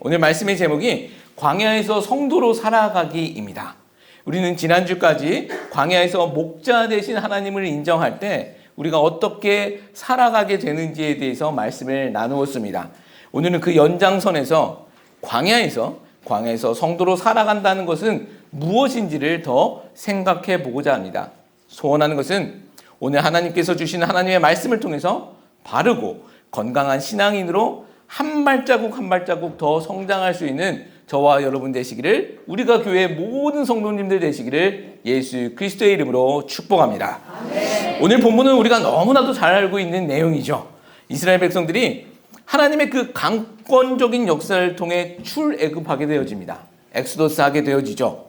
오늘 말씀의 제목이 광야에서 성도로 살아가기입니다. 우리는 지난주까지 광야에서 목자 되신 하나님을 인정할 때 우리가 어떻게 살아가게 되는지에 대해서 말씀을 나누었습니다. 오늘은 그 연장선에서 광야에서 성도로 살아간다는 것은 무엇인지를 더 생각해 보고자 합니다. 소원하는 것은 오늘 하나님께서 주시는 하나님의 말씀을 통해서 바르고 건강한 신앙인으로 한 발자국 한 발자국 더 성장할 수 있는 저와 여러분 되시기를, 우리가 교회 모든 성도님들 되시기를 예수 그리스도의 이름으로 축복합니다. 아멘. 오늘 본문은 우리가 너무나도 잘 알고 있는 내용이죠. 이스라엘 백성들이 하나님의 그 강권적인 역사를 통해 출애굽하게 되어집니다. 엑소더스 하게 되어지죠.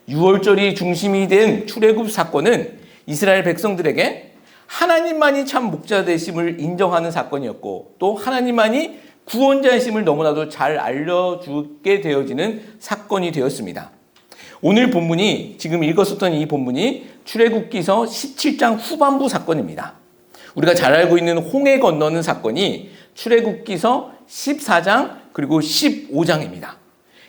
6월절이 중심이 된 출애굽 사건은 이스라엘 백성들에게 하나님만이 참 목자 되심을 인정하는 사건이었고, 또 하나님만이 구원자이심을 너무나도 잘 알려주게 되어지는 사건이 되었습니다. 오늘 본문이, 지금 읽었었던 이 본문이 출애굽기서 17장 후반부 사건입니다. 우리가 잘 알고 있는 홍해 건너는 사건이 출애굽기서 14장 그리고 15장입니다.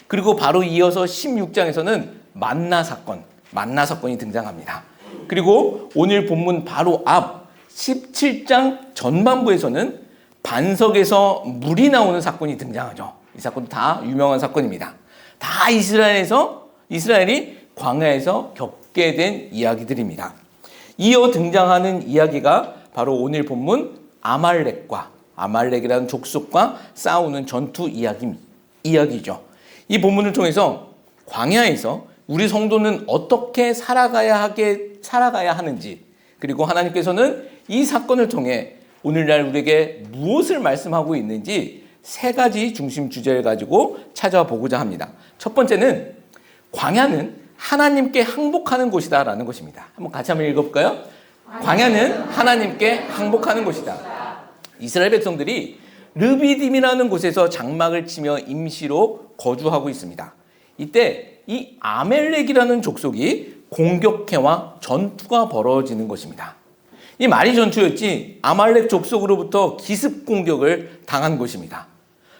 그리고 바로 이어서 16장에서는 만나 사건이 등장합니다. 그리고 오늘 본문 바로 앞 17장 전반부에서는 반석에서 물이 나오는 사건이 등장하죠. 이 사건도 다 유명한 사건입니다. 다 이스라엘이 광야에서 겪게 된 이야기들입니다. 이어 등장하는 이야기가 바로 오늘 본문 아말렉이라는 족속과 싸우는 전투 이야기죠. 이 본문을 통해서 광야에서 우리 성도는 어떻게 살아가야 하는지, 그리고 하나님께서는 이 사건을 통해 오늘날 우리에게 무엇을 말씀하고 있는지 세 가지 중심 주제를 가지고 찾아보고자 합니다. 첫 번째는 광야는 하나님께 항복하는 곳이다 라는 것입니다. 같이 한번 읽어볼까요? 광야는 하나님께 항복하는 곳이다. 이스라엘 백성들이 르비딤이라는 곳에서 장막을 치며 임시로 거주하고 있습니다. 이때 이 아멜렉이라는 족속이 공격해와 전투가 벌어지는 것입니다. 이 말이 전투였지 아말렉 족속으로부터 기습 공격을 당한 것입니다.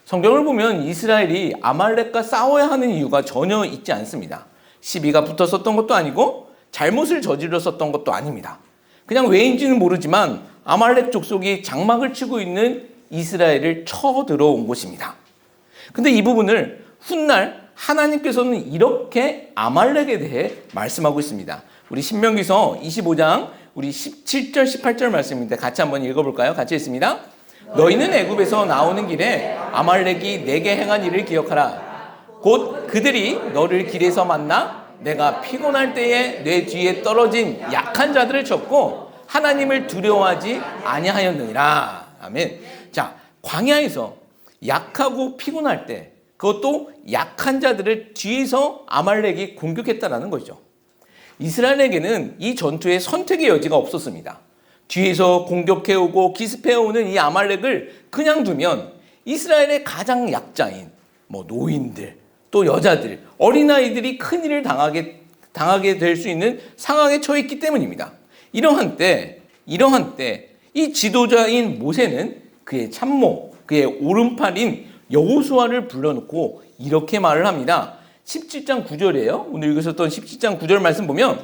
성경을 보면 이스라엘이 아말렉과 싸워야 하는 이유가 전혀 있지 않습니다. 시비가 붙었었던 것도 아니고 잘못을 저질렀었던 것도 아닙니다. 그냥 왜인지는 모르지만 아말렉 족속이 장막을 치고 있는 이스라엘을 쳐들어온 것입니다. 근데 이 부분을 훗날 하나님께서는 이렇게 아말렉에 대해 말씀하고 있습니다. 우리 신명기서 25장 우리 17절 18절 말씀인데 같이 한번 읽어볼까요? 같이 읽습니다. 너희는 애굽에서 나오는 길에 아말렉이 내게 행한 일을 기억하라. 곧 그들이 너를 길에서 만나 내가 피곤할 때에 내 뒤에 떨어진 약한 자들을 쳤고 하나님을 두려워하지 아니하였느니라. 아멘. 자, 광야에서 약하고 피곤할 때, 그것도 약한 자들을 뒤에서 아말렉이 공격했다라는 거죠. 이스라엘에게는 이 전투에 선택의 여지가 없었습니다. 뒤에서 공격해오고 기습해오는 이 아말렉을 그냥 두면 이스라엘의 가장 약자인 노인들, 또 여자들, 어린아이들이 큰일을 당하게 될 수 있는 상황에 처했기 때문입니다. 이러한 때 이 지도자인 모세는 그의 참모, 그의 오른팔인 여호수아를 불러놓고 이렇게 말을 합니다. 17장 9절이에요. 오늘 읽으셨던 17장 9절 말씀 보면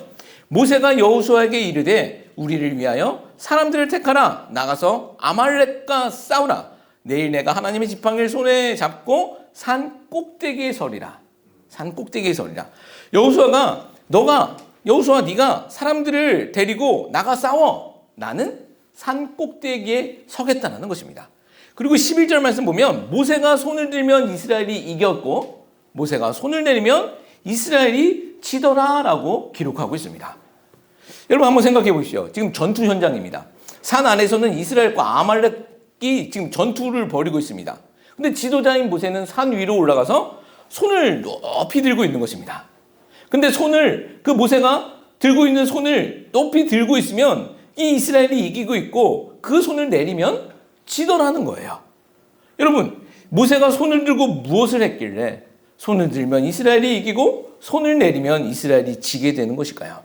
모세가 여호수아에게 이르되 우리를 위하여 사람들을 택하라. 나가서 아말렉과 싸우라. 내일 내가 하나님의 지팡이를 손에 잡고 산 꼭대기에 서리라. 여호수아 네가 사람들을 데리고 나가 싸워. 나는 산 꼭대기에 서겠다는 것입니다. 그리고 11절 말씀 보면 모세가 손을 들면 이스라엘이 이겼고 모세가 손을 내리면 이스라엘이 지더라라고 기록하고 있습니다. 여러분 한번 생각해 보십시오. 지금 전투 현장입니다. 산 안에서는 이스라엘과 아말렉이 지금 전투를 벌이고 있습니다. 근데 지도자인 모세는 산 위로 올라가서 손을 높이 들고 있는 것입니다. 근데 모세가 들고 있는 손을 높이 들고 있으면 이 이스라엘이 이기고 있고 그 손을 내리면 지더라는 거예요. 여러분, 모세가 손을 들고 무엇을 했길래 손을 들면 이스라엘이 이기고 손을 내리면 이스라엘이 지게 되는 것일까요?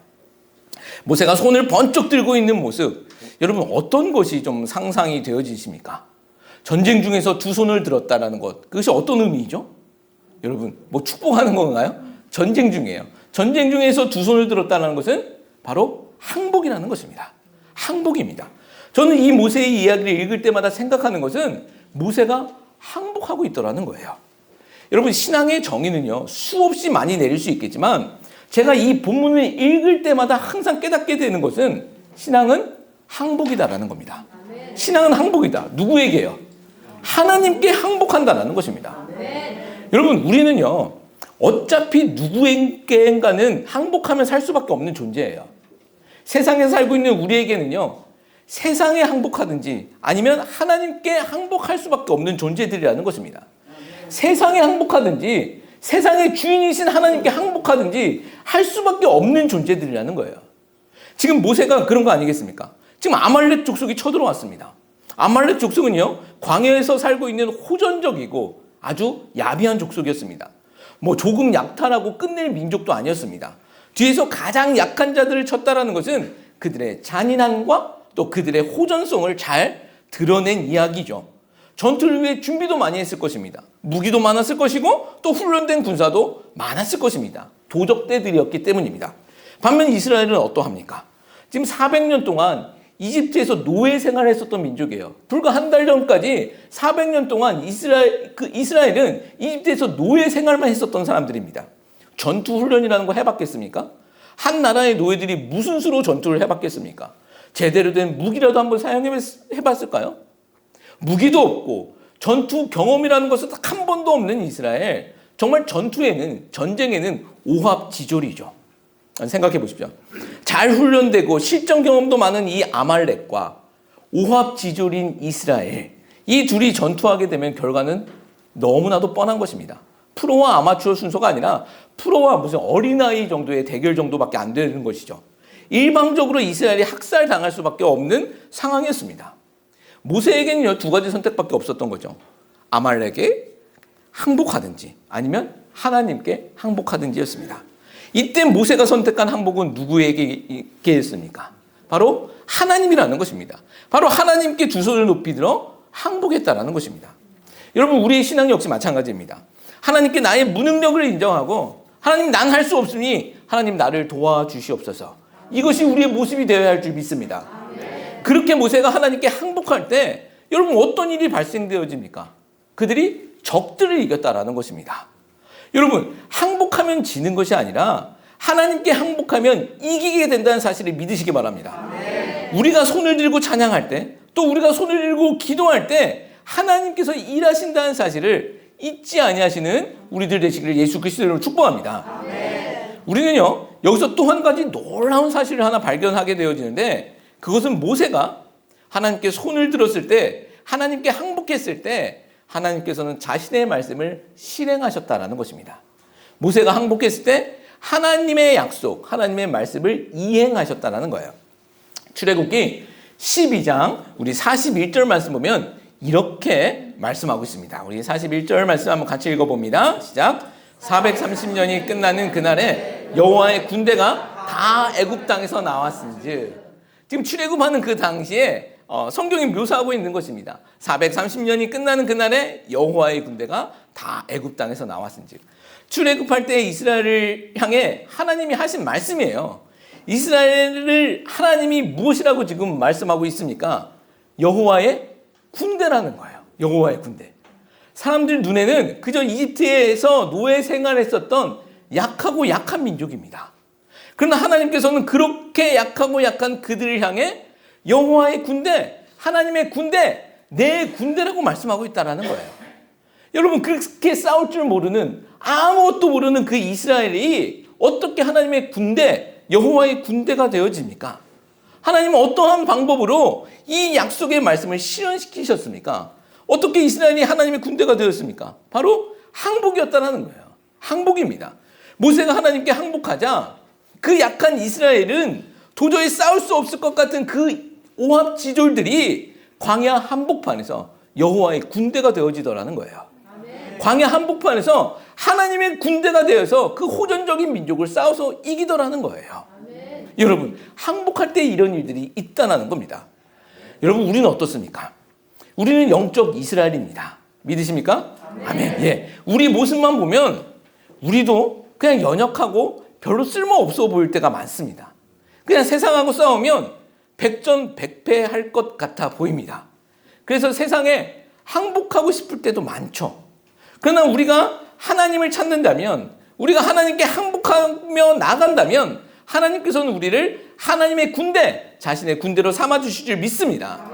모세가 손을 번쩍 들고 있는 모습, 여러분 어떤 것이 좀 상상이 되어지십니까? 전쟁 중에서 두 손을 들었다라는 것, 그것이 어떤 의미이죠? 여러분, 뭐 축복하는 건가요? 전쟁 중이에요. 전쟁 중에서 두 손을 들었다는 것은 바로 항복이라는 것입니다. 항복입니다. 저는 이 모세의 이야기를 읽을 때마다 생각하는 것은 모세가 항복하고 있더라는 거예요. 여러분, 신앙의 정의는요, 수없이 많이 내릴 수 있겠지만 제가 이 본문을 읽을 때마다 항상 깨닫게 되는 것은 신앙은 항복이다라는 겁니다. 신앙은 항복이다. 누구에게요? 하나님께 항복한다라는 것입니다. 여러분, 우리는요, 어차피 누구에게인가는 항복하면 살 수밖에 없는 존재예요. 세상에 살고 있는 우리에게는요, 세상에 항복하든지 아니면 하나님께 항복할 수밖에 없는 존재들이라는 것입니다. 세상에 항복하든지 세상의 주인이신 하나님께 항복하든지 할 수밖에 없는 존재들이라는 거예요. 지금 모세가 그런 거 아니겠습니까? 지금 아말렉 족속이 쳐들어왔습니다. 아말렉 족속은요, 광야에서 살고 있는 호전적이고 아주 야비한 족속이었습니다. 뭐 조금 약탈하고 끝낼 민족도 아니었습니다. 뒤에서 가장 약한 자들을 쳤다라는 것은 그들의 잔인함과 또 그들의 호전성을 잘 드러낸 이야기죠. 전투를 위해 준비도 많이 했을 것입니다. 무기도 많았을 것이고 또 훈련된 군사도 많았을 것입니다. 도적대들이었기 때문입니다. 반면 이스라엘은 어떠합니까? 지금 400년 동안 이집트에서 노예 생활을 했었던 민족이에요. 불과 한 달 전까지 400년 동안 이스라엘은 이집트에서 노예 생활만 했었던 사람들입니다. 전투 훈련이라는 거 해봤겠습니까? 한 나라의 노예들이 무슨 수로 전투를 해봤겠습니까? 제대로 된 무기라도 한번 사용해봤을까요? 무기도 없고 전투 경험이라는 것은 딱 한 번도 없는 이스라엘, 정말 전쟁에는 오합지졸이죠. 생각해 보십시오. 잘 훈련되고 실전 경험도 많은 이 아말렉과 오합지졸인 이스라엘, 이 둘이 전투하게 되면 결과는 너무나도 뻔한 것입니다. 프로와 아마추어 순서가 아니라 프로와 무슨 어린아이 정도의 대결 정도밖에 안 되는 것이죠. 일방적으로 이스라엘이 학살당할 수밖에 없는 상황이었습니다. 모세에게는 두 가지 선택밖에 없었던 거죠. 아말렉에 항복하든지 아니면 하나님께 항복하든지였습니다. 이때 모세가 선택한 항복은 누구에게였습니까? 바로 하나님이라는 것입니다. 바로 하나님께 두 손을 높이 들어 항복했다라는 것입니다. 여러분, 우리의 신앙 역시 마찬가지입니다. 하나님께 나의 무능력을 인정하고 하나님, 난 할 수 없으니 하나님 나를 도와주시옵소서. 이것이 우리의 모습이 되어야 할 줄 믿습니다. 그렇게 모세가 하나님께 항복할 때 여러분, 어떤 일이 발생되어집니까? 그들이 적들을 이겼다라는 것입니다. 여러분, 항복하면 지는 것이 아니라 하나님께 항복하면 이기게 된다는 사실을 믿으시기 바랍니다. 우리가 손을 들고 찬양할 때, 또 우리가 손을 들고 기도할 때 하나님께서 일하신다는 사실을 잊지 아니하시는 우리들 되시기를 예수 그리스도로 축복합니다. 우리는요, 여기서 또 한 가지 놀라운 사실을 하나 발견하게 되어지는데, 그것은 모세가 하나님께 손을 들었을 때, 하나님께 항복했을 때 하나님께서는 자신의 말씀을 실행하셨다라는 것입니다. 모세가 항복했을 때 하나님의 약속, 하나님의 말씀을 이행하셨다라는 거예요. 출애굽기 12장 우리 41절 말씀 보면 이렇게 말씀하고 있습니다. 우리 41절 말씀 한번 같이 읽어봅니다. 시작. 430년이 끝나는 그날에 여호와의 군대가 다 애굽 땅에서 나왔은즉, 지금 출애굽하는 그 당시에 성경이 묘사하고 있는 것입니다. 430년이 끝나는 그날에 여호와의 군대가 다 애굽 땅에서 나왔은즉, 출애굽할 때 이스라엘을 향해 하나님이 하신 말씀이에요. 이스라엘을 하나님이 무엇이라고 지금 말씀하고 있습니까? 여호와의 군대라는 거예요. 여호와의 군대. 사람들 눈에는 그저 이집트에서 노예 생활했었던 약하고 약한 민족입니다. 그러나 하나님께서는 그렇게 약하고 약한 그들을 향해 여호와의 군대, 하나님의 군대, 내 군대라고 말씀하고 있다는 거예요. 여러분, 그렇게 싸울 줄 모르는, 아무것도 모르는 그 이스라엘이 어떻게 하나님의 군대, 여호와의 군대가 되어집니까? 하나님은 어떠한 방법으로 이 약속의 말씀을 실현시키셨습니까? 어떻게 이스라엘이 하나님의 군대가 되었습니까? 바로 항복이었다는 거예요. 항복입니다. 모세가 하나님께 항복하자 그 약한 이스라엘은 도저히 싸울 수 없을 것 같은 그 오합지졸들이 광야 한복판에서 여호와의 군대가 되어지더라는 거예요. 광야 한복판에서 하나님의 군대가 되어서 그 호전적인 민족을 싸워서 이기더라는 거예요. 여러분, 항복할 때 이런 일들이 있다는 겁니다. 여러분, 우리는 어떻습니까? 우리는 영적 이스라엘입니다. 믿으십니까? 아멘. 예. 우리 모습만 보면 우리도 그냥 연약하고 별로 쓸모없어 보일 때가 많습니다. 그냥 세상하고 싸우면 백전백패할 것 같아 보입니다. 그래서 세상에 항복하고 싶을 때도 많죠. 그러나 우리가 하나님을 찾는다면, 우리가 하나님께 항복하며 나간다면 하나님께서는 우리를 하나님의 군대, 자신의 군대로 삼아주실 줄 믿습니다.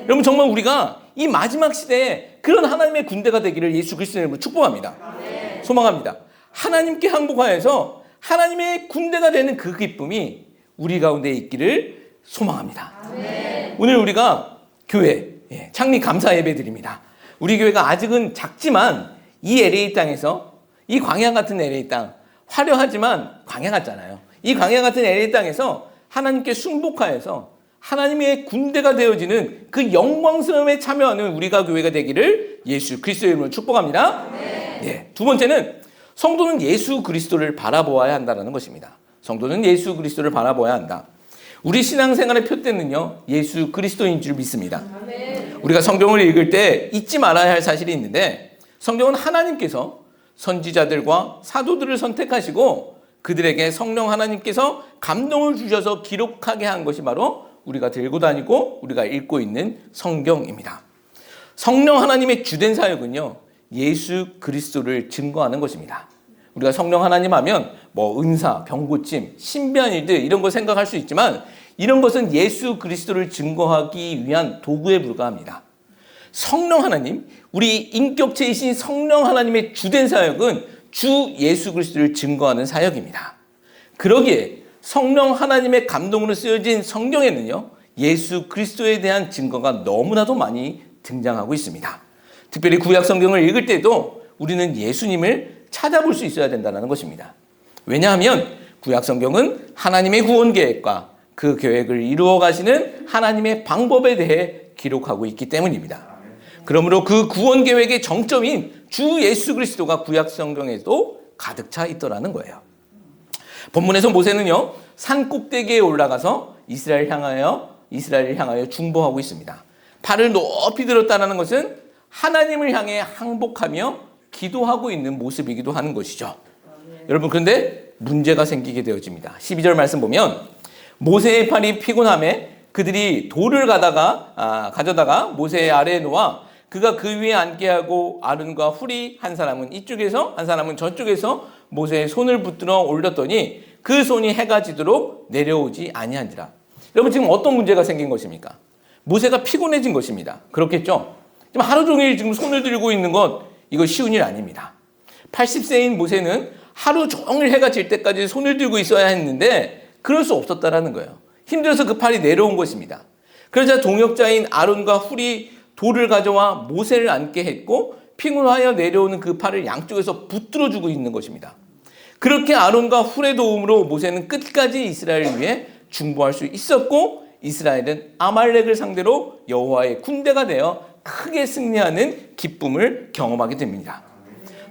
여러분, 정말 우리가 이 마지막 시대에 그런 하나님의 군대가 되기를 예수 그리스도의 이름으로 축복합니다. 소망합니다. 하나님께 항복하여서 하나님의 군대가 되는 그 기쁨이 우리 가운데 있기를 소망합니다. 오늘 우리가 교회 창립 감사 예배 드립니다. 우리 교회가 아직은 작지만 이 LA 땅에서, 이 광야 같은 LA 땅, 화려하지만 광야 같잖아요. 이 광야 같은 LA 땅에서 하나님께 순복하여서 하나님의 군대가 되어지는 그 영광스러움에 참여하는 우리가 교회가 되기를 예수 그리스도의 이름으로 축복합니다. 네. 두 번째는 성도는 예수 그리스도를 바라보아야 한다는 것입니다. 성도는 예수 그리스도를 바라보아야 한다. 우리 신앙생활의 표대는요, 예수 그리스도인 줄 믿습니다. 우리가 성경을 읽을 때 잊지 말아야 할 사실이 있는데, 성경은 하나님께서 선지자들과 사도들을 선택하시고 그들에게 성령 하나님께서 감동을 주셔서 기록하게 한 것이 바로 우리가 들고 다니고 우리가 읽고 있는 성경입니다. 성령 하나님의 주된 사역은요, 예수 그리스도를 증거하는 것입니다. 우리가 성령 하나님 하면 뭐 은사, 병고침, 신비한 일들 이런 거 생각할 수 있지만 이런 것은 예수 그리스도를 증거하기 위한 도구에 불과합니다. 성령 하나님, 우리 인격체이신 성령 하나님의 주된 사역은 주 예수 그리스도를 증거하는 사역입니다. 그러기에 성령 하나님의 감동으로 쓰여진 성경에는요, 예수 그리스도에 대한 증거가 너무나도 많이 등장하고 있습니다. 특별히 구약 성경을 읽을 때도 우리는 예수님을 찾아볼 수 있어야 된다는 것입니다. 왜냐하면 구약 성경은 하나님의 구원 계획과 그 계획을 이루어 가시는 하나님의 방법에 대해 기록하고 있기 때문입니다. 그러므로 그 구원 계획의 정점인 주 예수 그리스도가 구약 성경에도 가득 차 있더라는 거예요. 본문에서 모세는요, 산 꼭대기에 올라가서 이스라엘을 향하여 중보하고 있습니다. 팔을 높이 들었다는 것은 하나님을 향해 항복하며 기도하고 있는 모습이기도 하는 것이죠. 여러분, 그런데 문제가 생기게 되어집니다. 12절 말씀 보면 모세의 팔이 피곤함에 그들이 돌을 가져다가 모세의 아래에 놓아 그가 그 위에 앉게 하고 아론과 훌이 한 사람은 이쪽에서 한 사람은 저쪽에서 모세의 손을 붙들어 올렸더니 그 손이 해가 지도록 내려오지 아니한지라. 여러분, 지금 어떤 문제가 생긴 것입니까? 모세가 피곤해진 것입니다. 그렇겠죠? 지금 하루 종일 지금 손을 들고 있는 것, 이거 쉬운 일 아닙니다. 80세인 모세는 하루 종일 해가 질 때까지 손을 들고 있어야 했는데 그럴 수 없었다라는 거예요. 힘들어서 그 팔이 내려온 것입니다. 그러자 동역자인 아론과 훌이 돌을 가져와 모세를 앉게 했고 피곤하여 내려오는 그 팔을 양쪽에서 붙들어주고 있는 것입니다. 그렇게 아론과 훌의 도움으로 모세는 끝까지 이스라엘을 위해 중보할 수 있었고 이스라엘은 아말렉을 상대로 여호와의 군대가 되어 크게 승리하는 기쁨을 경험하게 됩니다.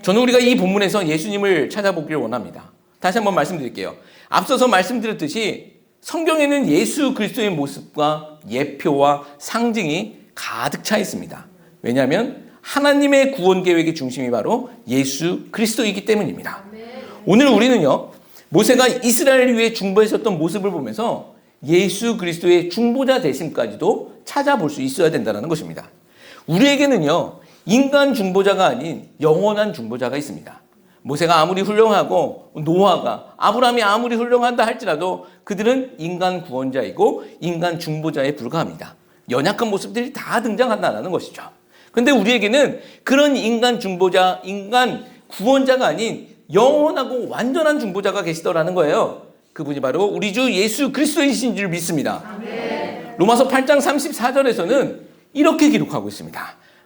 저는 우리가 이 본문에서 예수님을 찾아보기를 원합니다. 다시 한번 말씀드릴게요. 앞서서 말씀드렸듯이 성경에는 예수 그리스도의 모습과 예표와 상징이 가득 차 있습니다. 왜냐하면 하나님의 구원 계획의 중심이 바로 예수 그리스도이기 때문입니다. 오늘 우리는요, 모세가 이스라엘을 위해 중보했었던 모습을 보면서 예수 그리스도의 중보자 되심까지도 찾아볼 수 있어야 된다는 것입니다. 우리에게는요, 인간 중보자가 아닌 영원한 중보자가 있습니다. 모세가 아무리 훌륭하고 노아가 아브라함이 아무리 훌륭하다 할지라도 그들은 인간 구원자이고 인간 중보자에 불과합니다. 연약한 모습들이 다 등장한다는 것이죠. 그런데 우리에게는 그런 인간 중보자, 인간 구원자가 아닌 영원하고 완전한 중보자가 계시더라는 거예요. 그분이 바로 우리 주 예수 그리스도이신 줄 믿습니다. 아멘. 로마서 8장 34절에서는 이렇게 기록하고 있습니다.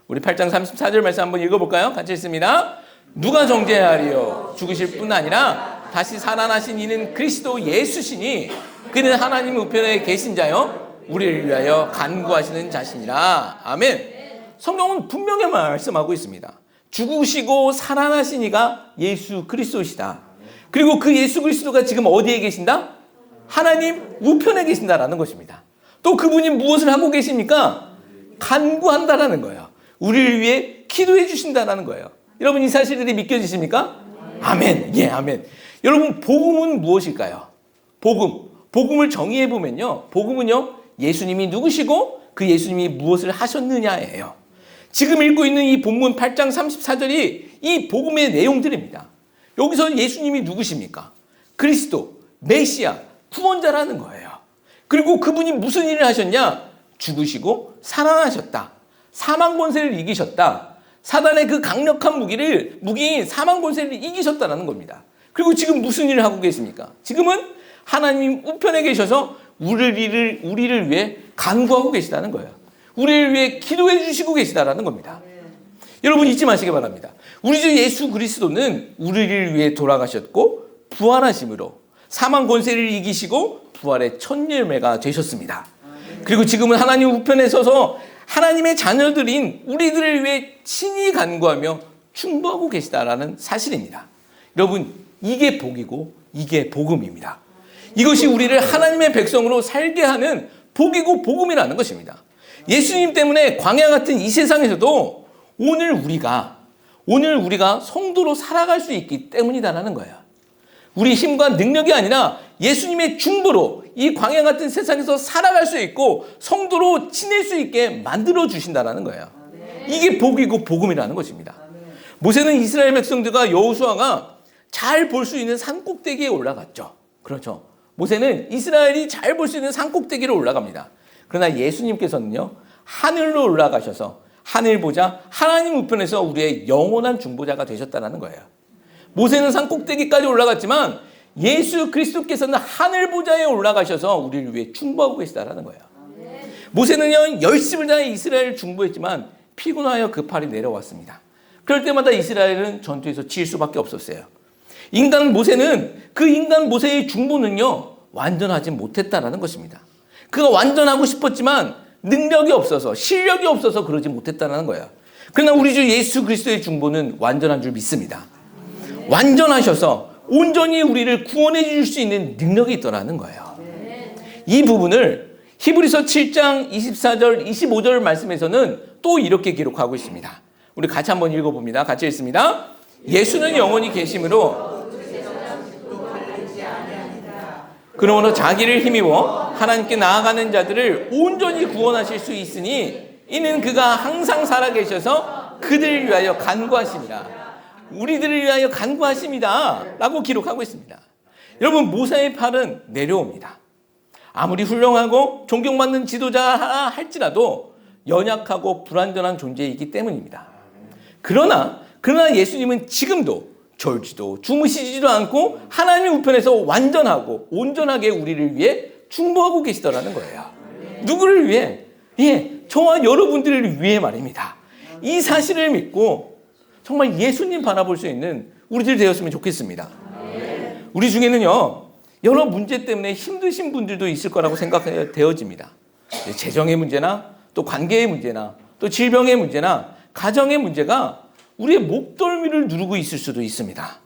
우리 8장 34절 말씀 한번 읽어볼까요? 같이 읽습니다. 누가 정죄하리요? 죽으실 뿐 아니라 다시 살아나신 이는 그리스도 예수시니 그는 하나님 우편에 계신 자요 우리를 위하여 간구하시는 자시니라. 아멘. 성경은 분명히 말씀하고 있습니다. 죽으시고 살아나신 이가 예수 그리스도시다. 그리고 그 예수 그리스도가 지금 어디에 계신다? 하나님 우편에 계신다라는 것입니다. 또 그분이 무엇을 하고 계십니까? 간구한다라는 거예요. 우리를 위해 기도해 주신다라는 거예요. 여러분 이 사실들이 믿겨지십니까? 아멘. 예, 아멘. 여러분 복음은 무엇일까요? 복음을 정의해 보면요. 복음은요. 예수님이 누구시고 그 예수님이 무엇을 하셨느냐예요. 지금 읽고 있는 이 본문 8장 34절이 이 복음의 내용들입니다. 여기서 예수님이 누구십니까? 그리스도, 메시아, 구원자라는 거예요. 그리고 그분이 무슨 일을 하셨냐? 죽으시고 살아나셨다. 사망 권세를 이기셨다. 사단의 그 강력한 무기인 사망 권세를 이기셨다는 겁니다. 그리고 지금 무슨 일을 하고 계십니까? 지금은 하나님 우편에 계셔서 우리를 위해 간구하고 계시다는 거예요. 우리를 위해 기도해 주시고 계시다라는 겁니다. 여러분 잊지 마시기 바랍니다. 우리 주 예수 그리스도는 우리를 위해 돌아가셨고 부활하심으로 사망 권세를 이기시고 부활의 첫 열매가 되셨습니다. 그리고 지금은 하나님 우편에 서서 하나님의 자녀들인 우리들을 위해 친히 간구하며 충고하고 계시다라는 사실입니다. 여러분 이게 복이고 이게 복음입니다. 이것이 우리를 하나님의 백성으로 살게 하는 복이고 복음이라는 것입니다. 예수님 때문에 광야 같은 이 세상에서도 오늘 우리가 성도로 살아갈 수 있기 때문이다라는 거예요. 우리 힘과 능력이 아니라 예수님의 중보로 이 광야 같은 세상에서 살아갈 수 있고 성도로 지낼 수 있게 만들어 주신다라는 거예요. 이게 복이고 복음이라는 것입니다. 모세는 이스라엘 백성들과 여호수아가 잘 볼 수 있는 산 꼭대기에 올라갔죠. 그렇죠. 모세는 이스라엘이 잘 볼 수 있는 산 꼭대기로 올라갑니다. 그러나 예수님께서는요, 하늘로 올라가셔서 하늘 보자 하나님 우편에서 우리의 영원한 중보자가 되셨다는 거예요. 모세는 산 꼭대기까지 올라갔지만 예수 그리스도께서는 하늘 보좌에 올라가셔서 우리를 위해 중보하고 계시다라는 거예요. 모세는요, 열심을 다해 이스라엘을 중보했지만 피곤하여 급하게 내려왔습니다. 그럴 때마다 이스라엘은 전투에서 질 수밖에 없었어요. 인간 모세의 중보는요, 완전하지 못했다라는 것입니다. 그가 완전하고 싶었지만 능력이 없어서 실력이 없어서 그러지 못했다는 거예요. 그러나 우리 주 예수 그리스도의 중보는 완전한 줄 믿습니다. 완전하셔서 온전히 우리를 구원해 줄 수 있는 능력이 있더라는 거예요. 이 부분을 히브리서 7장 24절 25절 말씀에서는 또 이렇게 기록하고 있습니다. 우리 같이 한번 읽어봅니다. 같이 읽습니다. 예수는 영원히 계심으로 그러므로 자기를 힘입어 하나님께 나아가는 자들을 온전히 구원하실 수 있으니 이는 그가 항상 살아계셔서 그들을 위하여 간구하십니다. 우리들을 위하여 간구하십니다 라고 기록하고 있습니다. 여러분 모세의 팔은 내려옵니다. 아무리 훌륭하고 존경받는 지도자라 할지라도 연약하고 불완전한 존재이기 때문입니다. 그러나 예수님은 지금도 졸지도 주무시지도 않고 하나님의 우편에서 완전하고 온전하게 우리를 위해 중보하고 계시더라는 거예요. 누구를 위해? 저와 여러분들을 위해 말입니다. 이 사실을 믿고 정말 예수님 바라볼 수 있는 우리들 되었으면 좋겠습니다. 우리 중에는요, 여러 문제 때문에 힘드신 분들도 있을 거라고 생각되어집니다. 재정의 문제나 또 관계의 문제나 또 질병의 문제나 가정의 문제가 우리의 목덜미를 누르고 있을 수도 있습니다.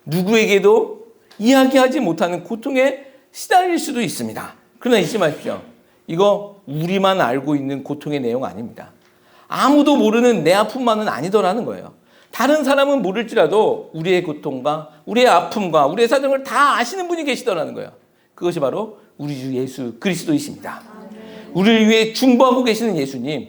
누구에게도 이야기하지 못하는 고통에 시달릴 수도 있습니다. 그러나 잊지 마십시오. 이거 우리만 알고 있는 고통의 내용 아닙니다. 아무도 모르는 내 아픔만은 아니더라는 거예요. 다른 사람은 모를지라도 우리의 고통과 우리의 아픔과 우리의 사정을 다 아시는 분이 계시더라는 거예요. 그것이 바로 우리 주 예수 그리스도이십니다. 우리를 위해 중보하고 계시는 예수님,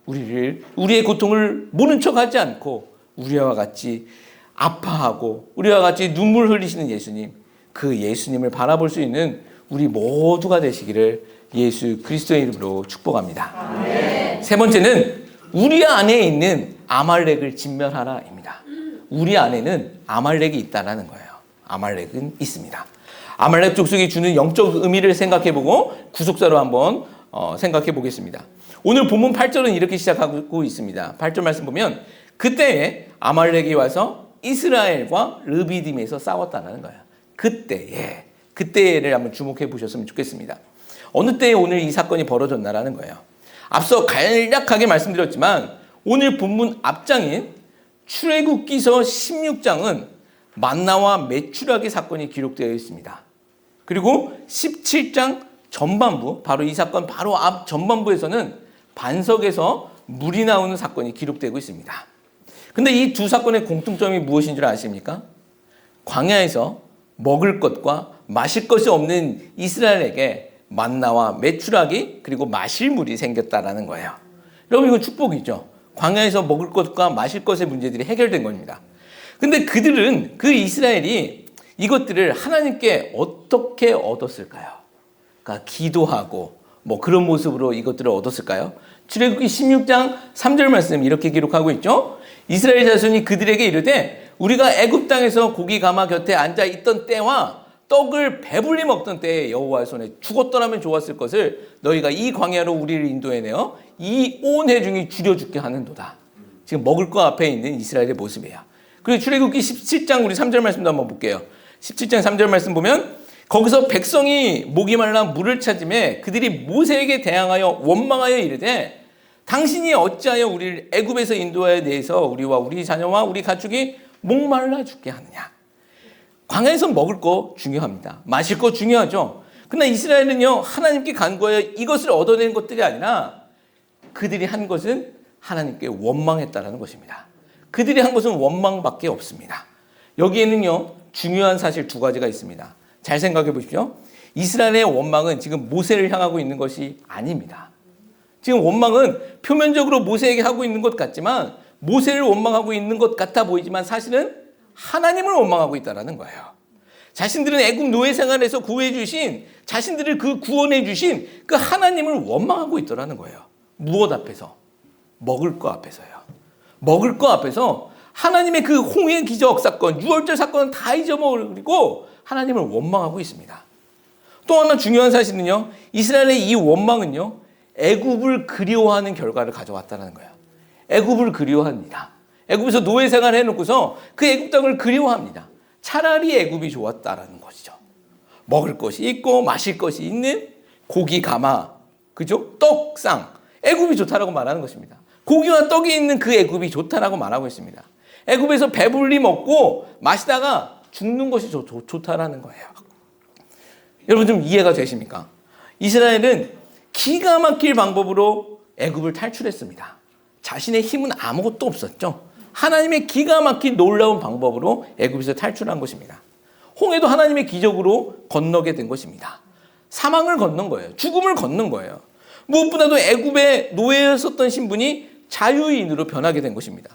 우리의 고통을 모른 척하지 않고 우리와 같이 아파하고 우리와 같이 눈물 흘리시는 예수님, 그 예수님을 바라볼 수 있는 우리 모두가 되시기를 예수 그리스도의 이름으로 축복합니다. 아멘. 세 번째는 우리 안에 있는 아말렉을 진멸하라입니다. 우리 안에는 아말렉이 있다라는 거예요. 아말렉은 있습니다. 아말렉 족속이 주는 영적 의미를 생각해보고 구속사로 한번 생각해 보겠습니다. 오늘 본문 8절은 이렇게 시작하고 있습니다. 8절 말씀 보면 그때에 아말렉이 와서 이스라엘과 르비딤에서 싸웠다는 거예요. 그때를 한번 주목해 보셨으면 좋겠습니다. 어느 때에 오늘 이 사건이 벌어졌나라는 거예요. 앞서 간략하게 말씀드렸지만 오늘 본문 앞장인 출애굽기서 16장은 만나와 메추라기 사건이 기록되어 있습니다. 그리고 17장 전반부, 바로 이 사건 바로 앞 전반부에서는 반석에서 물이 나오는 사건이 기록되고 있습니다. 근데 이 두 사건의 공통점이 무엇인 줄 아십니까? 광야에서 먹을 것과 마실 것이 없는 이스라엘에게 만나와 메추라기 그리고 마실 물이 생겼다라는 거예요. 여러분 이건 축복이죠. 광야에서 먹을 것과 마실 것의 문제들이 해결된 겁니다. 근데 그들은 그 이스라엘이 이것들을 하나님께 어떻게 얻었을까요? 그러니까 기도하고 뭐 그런 모습으로 이것들을 얻었을까요? 출애굽기 16장 3절 말씀 이렇게 기록하고 있죠. 이스라엘 자손이 그들에게 이르되 우리가 애굽 땅에서 고기 가마 곁에 앉아 있던 때와 떡을 배불리 먹던 때에 여호와의 손에 죽었더라면 좋았을 것을 너희가 이 광야로 우리를 인도해내어 이 온 회중이 줄여 죽게 하는도다. 지금 먹을 거 앞에 있는 이스라엘의 모습이에요. 그리고 출애굽기 17장 우리 3절 말씀도 한번 볼게요. 17장 3절 말씀 보면 거기서 백성이 목이 말라 물을 찾음에 그들이 모세에게 대항하여 원망하여 이르되 당신이 어찌하여 우리를 애굽에서 인도하여 내서 우리와 우리 자녀와 우리 가축이 목말라 죽게 하느냐. 광야에서 먹을 거 중요합니다. 마실 거 중요하죠. 그러나 이스라엘은요 하나님께 간구하여 이것을 얻어낸 것들이 아니라 그들이 한 것은 하나님께 원망했다라는 것입니다. 그들이 한 것은 원망밖에 없습니다. 여기에는요 중요한 사실 두 가지가 있습니다. 잘 생각해 보십시오. 이스라엘의 원망은 지금 모세를 향하고 있는 것이 아닙니다. 지금 원망은 표면적으로 모세에게 하고 있는 것 같지만 모세를 원망하고 있는 것 같아 보이지만 사실은 하나님을 원망하고 있다는 거예요. 자신들은 애굽 노예 생활에서 구해 주신 자신들을 그 구원해 주신 그 하나님을 원망하고 있더라는 거예요. 무엇 앞에서? 먹을 거 앞에서요. 먹을 거 앞에서 하나님의 그 홍해 기적 사건, 유월절 사건은 다 잊어버리고 하나님을 원망하고 있습니다. 또 하나 중요한 사실은요. 이스라엘의 이 원망은요. 애굽을 그리워하는 결과를 가져왔다는 거예요. 애굽을 그리워합니다. 애굽에서 노예 생활을 해놓고서 그 애굽 땅을 그리워합니다. 차라리 애굽이 좋았다라는 것이죠. 먹을 것이 있고 마실 것이 있는 고기 가마, 그죠? 떡, 쌍. 애굽이 좋다라고 말하는 것입니다. 고기와 떡이 있는 그 애굽이 좋다라고 말하고 있습니다. 애굽에서 배불리 먹고 마시다가 죽는 것이 좋다라는 거예요. 여러분 좀 이해가 되십니까? 이스라엘은 기가 막힐 방법으로 애굽을 탈출했습니다. 자신의 힘은 아무것도 없었죠. 하나님의 기가 막힌 놀라운 방법으로 애굽에서 탈출한 것입니다. 홍해도 하나님의 기적으로 건너게 된 것입니다. 사망을 건넌 거예요. 죽음을 건넌 거예요. 무엇보다도 애굽의 노예였었던 신분이 자유인으로 변하게 된 것입니다.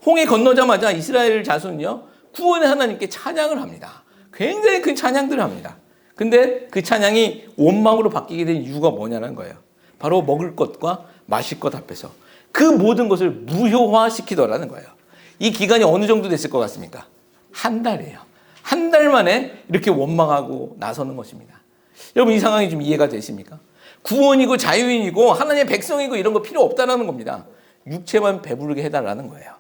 홍해 건너자마자 이스라엘 자손은요 구원의 하나님께 찬양을 합니다. 굉장히 큰 찬양들을 합니다. 근데 그 찬양이 원망으로 바뀌게 된 이유가 뭐냐는 거예요. 바로 먹을 것과 마실 것 앞에서 그 모든 것을 무효화시키더라는 거예요. 이 기간이 어느 정도 됐을 것 같습니까? 한 달이에요. 한 달 만에 이렇게 원망하고 나서는 것입니다. 여러분 이 상황이 좀 이해가 되십니까? 구원이고 자유인이고 하나님의 백성이고 이런 거 필요 없다라는 겁니다. 육체만 배부르게 해달라는 거예요.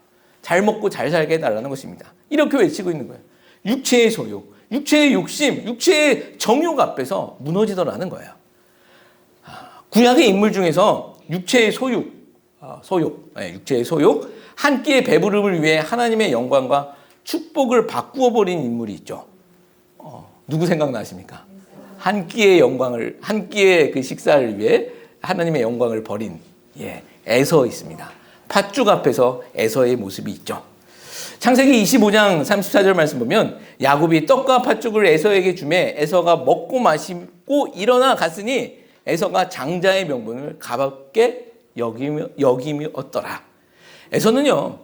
잘 먹고 잘 살게 해달라는 것입니다. 이렇게 외치고 있는 거예요. 육체의 소욕, 육체의 욕심, 육체의 정욕 앞에서 무너지더라는 거예요. 구약의 인물 중에서 육체의 육체의 소욕, 한 끼의 배부름을 위해 하나님의 영광과 축복을 바꾸어 버린 인물이 있죠. 누구 생각나십니까? 한 끼의 영광을, 한 끼의 그 식사를 위해 하나님의 영광을 버린 에서 있습니다. 팥죽 앞에서 에서의 모습이 있죠. 창세기 25장 34절 말씀 보면 야곱이 떡과 팥죽을 에서에게 주매 에서가 먹고 마시고 일어나 갔으니 에서가 장자의 명분을 가볍게 여김이었더라. 에서는요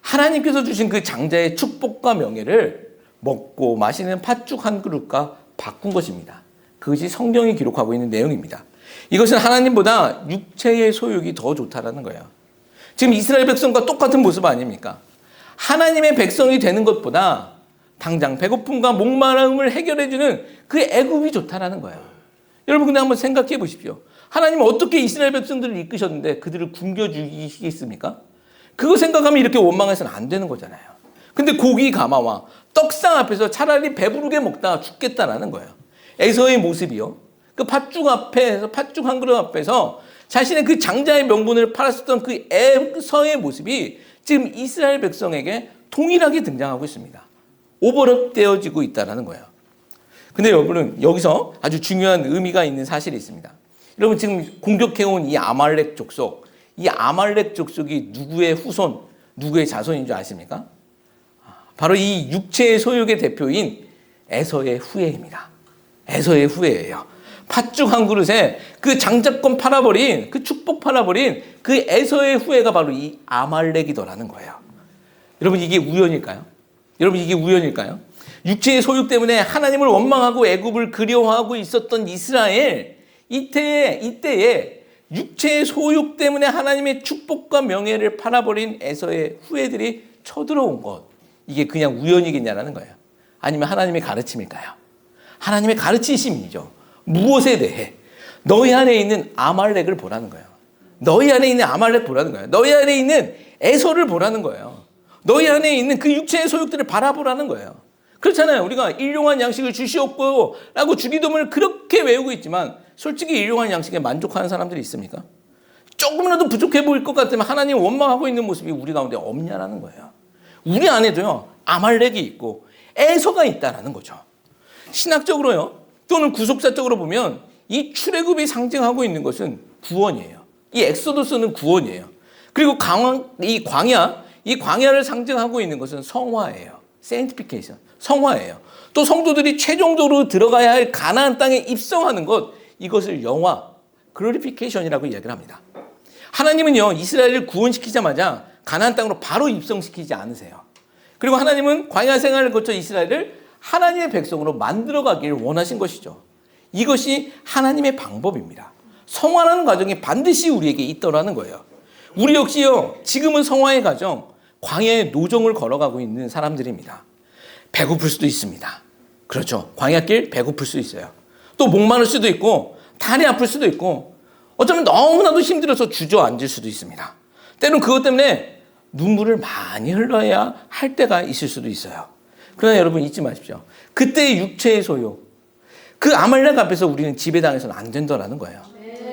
하나님께서 주신 그 장자의 축복과 명예를 먹고 마시는 팥죽 한 그릇과 바꾼 것입니다. 그것이 성경이 기록하고 있는 내용입니다. 이것은 하나님보다 육체의 소욕이 더 좋다라는 거예요. 지금 이스라엘 백성과 똑같은 모습 아닙니까? 하나님의 백성이 되는 것보다 당장 배고픔과 목마름을 해결해주는 그 애굽이 좋다라는 거예요. 여러분 근데 한번 생각해 보십시오. 하나님은 어떻게 이스라엘 백성들을 이끄셨는데 그들을 굶겨 죽이시겠습니까? 그거 생각하면 이렇게 원망해서는 안 되는 거잖아요. 근데 고기 가마와 떡상 앞에서 차라리 배부르게 먹다가 죽겠다라는 거예요. 에서의 모습이요. 그 팥죽 앞에서, 팥죽 한 그릇 앞에서 자신의 그 장자의 명분을 팔았었던 그 에서의 모습이 지금 이스라엘 백성에게 동일하게 등장하고 있습니다. 오버랩되어지고 있다는 거예요. 근데 여러분은 여기서 아주 중요한 의미가 있는 사실이 있습니다. 여러분 지금 공격해온 이 아말렉 족속, 이 아말렉 족속이 누구의 후손, 누구의 자손인 줄 아십니까? 바로 이 육체의 소욕의 대표인 에서의 후예입니다. 에서의 후예예요. 팥죽 한 그릇에 그 장자권 팔아버린, 그 축복 팔아버린 그 에서의 후예가 바로 이 아말렉이더라는 거예요. 여러분, 이게 우연일까요? 여러분, 이게 우연일까요? 육체의 소욕 때문에 하나님을 원망하고 애굽을 그리워하고 있었던 이스라엘, 이때에 육체의 소욕 때문에 하나님의 축복과 명예를 팔아버린 에서의 후예들이 쳐들어온 것, 이게 그냥 우연이겠냐라는 거예요. 아니면 하나님의 가르침일까요? 하나님의 가르치심이죠. 무엇에 대해? 너희 안에 있는 아말렉을 보라는 거예요. 너희 안에 있는 아말렉 보라는 거예요. 너희 안에 있는 에서를 보라는 거예요. 너희 안에 있는 그 육체의 소욕들을 바라보라는 거예요. 그렇잖아요. 우리가 일용한 양식을 주시옵고 라고 주기도문을 그렇게 외우고 있지만 솔직히 일용한 양식에 만족하는 사람들이 있습니까? 조금이라도 부족해 보일 것 같으면 하나님 원망하고 있는 모습이 우리 가운데 없냐라는 거예요. 우리 안에도요, 아말렉이 있고 에서가 있다라는 거죠. 신학적으로요, 또는 구속사적으로 보면 이 출애굽이 상징하고 있는 것은 구원이에요. 이 엑소더스는 구원이에요. 그리고 이 광야를 상징하고 있는 것은 성화예요. sanctification, 성화예요. 또 성도들이 최종적으로 들어가야 할 가나안 땅에 입성하는 것, 이것을 영화, glorification이라고 이야기를 합니다. 하나님은요, 이스라엘을 구원시키자마자 가나안 땅으로 바로 입성시키지 않으세요. 그리고 하나님은 광야 생활을 거쳐 이스라엘을 하나님의 백성으로 만들어가기를 원하신 것이죠. 이것이 하나님의 방법입니다. 성화라는 과정이 반드시 우리에게 있더라는 거예요. 우리 역시요, 지금은 성화의 과정, 광야의 노정을 걸어가고 있는 사람들입니다. 배고플 수도 있습니다. 그렇죠. 광야길 배고플 수 있어요. 또 목마를 수도 있고 다리 아플 수도 있고 어쩌면 너무나도 힘들어서 주저앉을 수도 있습니다. 때로는 그것 때문에 눈물을 많이 흘러야 할 때가 있을 수도 있어요. 그러나 여러분 잊지 마십시오. 그때의 육체의 소욕, 그 아말렉 앞에서 우리는 지배당해서는 안 된다라는 거예요.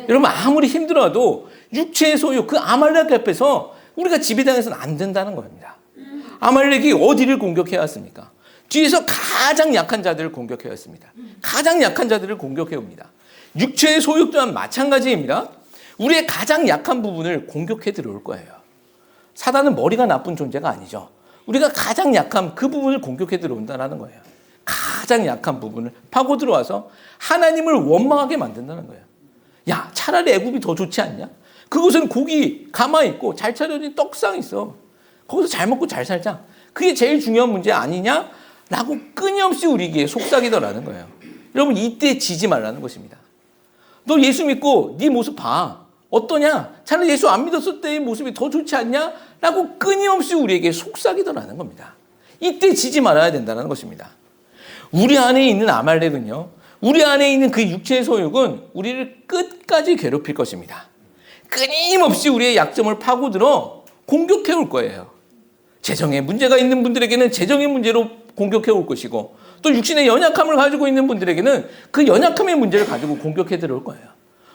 여러분, 아무리 힘들어도 육체의 소욕, 그 아말렉 앞에서 우리가 지배당해서는 안 된다는 겁니다. 아말렉이 어디를 공격해 왔습니까? 뒤에서 가장 약한 자들을 공격해 왔습니다. 가장 약한 자들을 공격해 옵니다. 육체의 소욕 또한 마찬가지입니다. 우리의 가장 약한 부분을 공격해 들어올 거예요. 사단은 머리가 나쁜 존재가 아니죠. 우리가 가장 약한 그 부분을 공격해 들어온다는 거예요. 가장 약한 부분을 파고 들어와서 하나님을 원망하게 만든다는 거예요. 야, 차라리 애굽이 더 좋지 않냐? 그곳은 고기 가마에 있고 잘 차려진 떡상 있어. 거기서 잘 먹고 잘 살자. 그게 제일 중요한 문제 아니냐? 라고 끊임없이 우리에게 속삭이더라는 거예요. 여러분, 이때 지지 말라는 것입니다. 너 예수 믿고 네 모습 봐. 어떠냐? 차라리 예수 안 믿었을 때의 모습이 더 좋지 않냐? 라고 끊임없이 우리에게 속삭이더라는 겁니다. 이때 지지 말아야 된다는 것입니다. 우리 안에 있는 아말렉은요, 우리 안에 있는 그 육체의 소욕은 우리를 끝까지 괴롭힐 것입니다. 끊임없이 우리의 약점을 파고들어 공격해 올 거예요. 재정에 문제가 있는 분들에게는 재정의 문제로 공격해 올 것이고, 또 육신의 연약함을 가지고 있는 분들에게는 그 연약함의 문제를 가지고 공격해 들어올 거예요.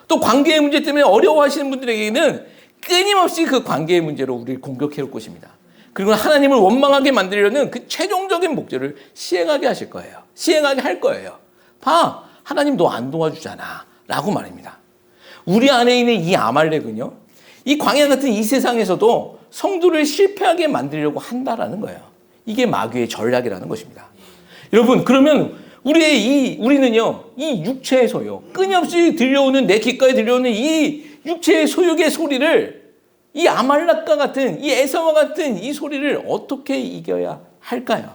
또 관계의 문제 때문에 어려워하시는 분들에게는 끊임없이 그 관계의 문제로 우리를 공격해 올 것입니다. 그리고 하나님을 원망하게 만들려는 그 최종적인 목적을 시행하게 하실 거예요. 시행하게 할 거예요. 봐, 하나님 너 안 도와주잖아 라고 말입니다. 우리 안에 있는 이 아말렉은요, 이 광야 같은 이 세상에서도 성도를 실패하게 만들려고 한다라는 거예요. 이게 마귀의 전략이라는 것입니다. 여러분, 그러면 우리는요, 이 육체의 소욕, 끊임없이 들려오는, 내 귓가에 들려오는 이 육체의 소욕의 소리를, 이 아말렉과 같은, 이 에서와 같은 이 소리를 어떻게 이겨야 할까요?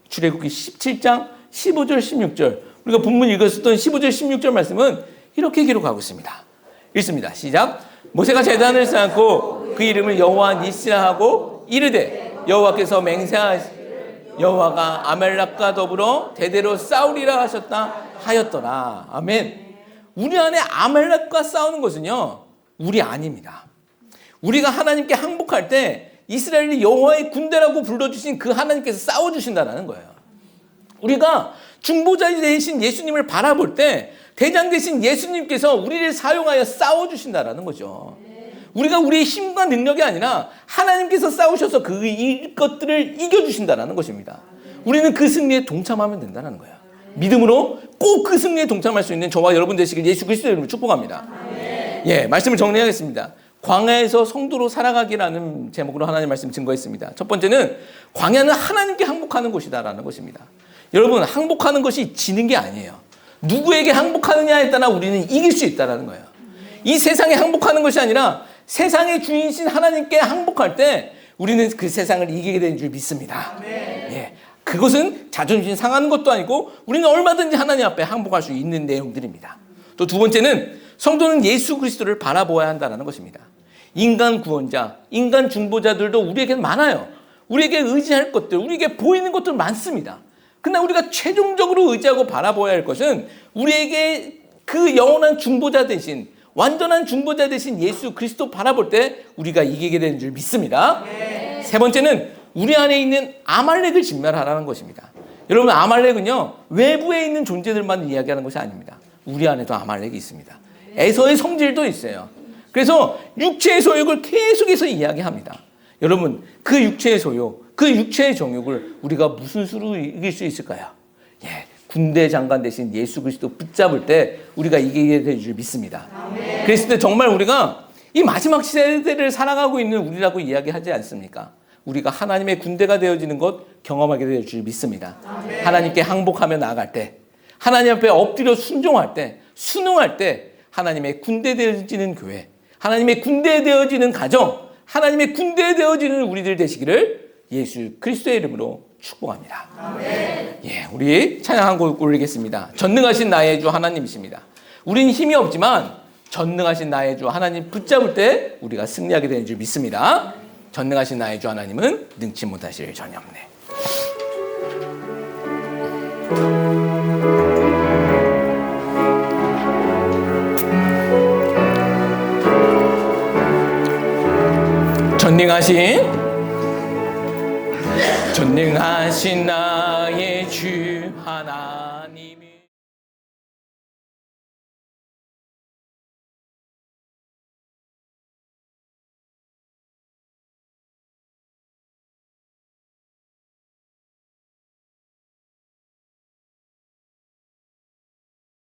출애굽기 17장 15절 16절, 우리가 본문 읽었었던 15절 16절 말씀은 이렇게 기록하고 있습니다. 읽습니다. 시작. 모세가 제단을 쌓고 그 이름을 여호와 니시라 하고 이르되 여호와께서 맹세하시 여호와가 아말렉과 더불어 대대로 싸우리라 하셨다 하였더라. 아멘. 우리 안에 아말렉과 싸우는 것은요, 우리 아닙니다. 우리가 하나님께 항복할 때 이스라엘이 여호와의 군대라고 불러주신 그 하나님께서 싸워주신다는 거예요. 우리가 중보자 되신 예수님을 바라볼 때 대장 되신 예수님께서 우리를 사용하여 싸워주신다는 거죠. 우리가 우리의 힘과 능력이 아니라 하나님께서 싸우셔서 그것들을 이겨주신다는 것입니다. 우리는 그 승리에 동참하면 된다는 거예요. 믿음으로 꼭 그 승리에 동참할 수 있는 저와 여러분 되시길 예수 그리스도의 이름으로 축복합니다. 예, 말씀을 정리하겠습니다. 광야에서 성도로 살아가기라는 제목으로 하나님 말씀 증거했습니다. 첫 번째는 광야는 하나님께 항복하는 곳이다라는 것입니다. 여러분, 항복하는 것이 지는 게 아니에요. 누구에게 항복하느냐에 따라 우리는 이길 수 있다는 거예요. 이 세상에 항복하는 것이 아니라 세상의 주인이신 하나님께 항복할 때 우리는 그 세상을 이기게 되는 줄 믿습니다. 예, 그것은 자존심 상하는 것도 아니고 우리는 얼마든지 하나님 앞에 항복할 수 있는 내용들입니다. 또 두 번째는 성도는 예수 그리스도를 바라보아야 한다는 것입니다. 인간 구원자, 인간 중보자들도 우리에게 많아요. 우리에게 의지할 것들, 우리에게 보이는 것들 많습니다. 그러나 우리가 최종적으로 의지하고 바라보아야 할 것은 우리에게 그 영원한 중보자 대신, 완전한 중보자 대신 예수 그리스도 바라볼 때 우리가 이기게 되는 줄 믿습니다. 세 번째는 우리 안에 있는 아말렉을 진멸하라는 것입니다. 여러분, 아말렉은요, 외부에 있는 존재들만 이야기하는 것이 아닙니다. 우리 안에도 아말렉이 있습니다. 에서의 성질도 있어요. 그래서 육체의 소욕을 계속해서 이야기합니다. 여러분, 그 육체의 소욕, 그 육체의 정욕을 우리가 무슨 수로 이길 수 있을까요? 예, 군대 장관 대신 예수 그리스도 붙잡을 때 우리가 이기게 될 줄 믿습니다. 그랬을 때 정말 우리가 이 마지막 시대를 살아가고 있는 우리라고 이야기하지 않습니까? 우리가 하나님의 군대가 되어지는 것 경험하게 될 줄 믿습니다. 하나님께 항복하며 나아갈 때, 하나님 앞에 엎드려 순종할 때, 순응할 때 하나님의 군대 되어지는 교회, 하나님의 군대 되어지는 가정, 하나님의 군대 되어지는 우리들 되시기를 예수 그리스도의 이름으로 축복합니다. 예, 우리 찬양 한 곡 올리겠습니다. 전능하신 나의 주 하나님이십니다. 우린 힘이 없지만 전능하신 나의 주 하나님 붙잡을 때 우리가 승리하게 되는 줄 믿습니다. 전능하신 나의 주 하나님은 능치 못하실 전혀 없네. 전능하신 나의 주 하나님